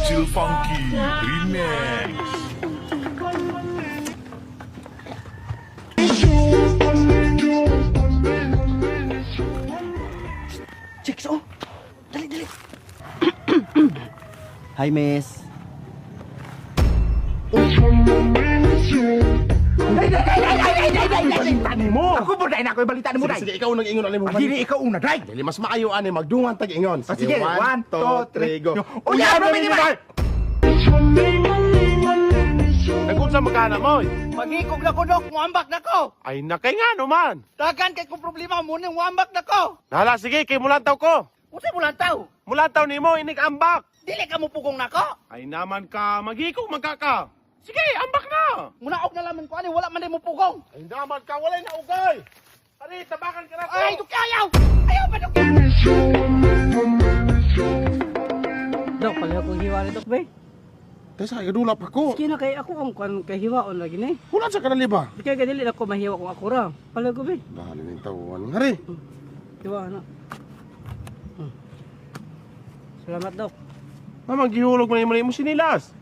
Chill Funky Remix. Chicks, oh! Dali, dali! Hi, miss. Balita mo! Ako po dahil na ako yung balita mo Sige, dahil. sige, ikaw nang ingon mo. Dili ikaw una dahil. Dili mas maayo ani magdungan tag ingon. Sige, 1, 2, 3, go. Unya, bro, minimal! Nagkun sa magana mo. Magikog na ko, Dok. Muambak na ko. Ay nakay nga naman. Dagan kay kong problema mo nang muambak na ko. Hala sige kay mulantaw ko. Usa mo lang tao. Mulantaw nimo inig ambak. Dili ka mo pugong na ko. Ay naman ka magikog magkaka. Sige, ambak na. Munaog na laman ko ani wala man mo pugong. Ay naman ka walay na ugay. Ari tabakan ka na ko. Ay, Dok, ayaw. Ayaw ba, Dok? Dok, pala akong hiwa ni Dok, bay. Tesa kay dulap ako. Sige na kay ako ang kahiwaon lagi ni. Wala sa kanali ba? Di kaya gadili ako mahiwa kung ako ra. Pala ko, bay. Dahil ning tawon. Hari. Hiwa na. Salamat, Dok. Maghihulog mo mo sinilas.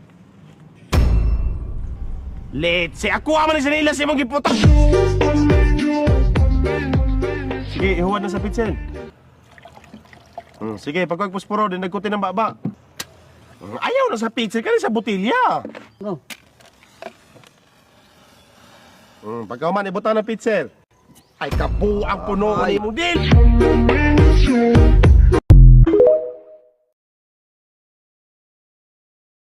Let's say ako aman ni sinilas imong giputok. Sige, ihuwad na sa pitsen. Sige, pagpagpusporo din nagkuti ng baba. Ayaw na sa pitsen kani sa botilya. No. Pagka man ibutan ng pitsen. Ay kapu ang puno ni mong dil.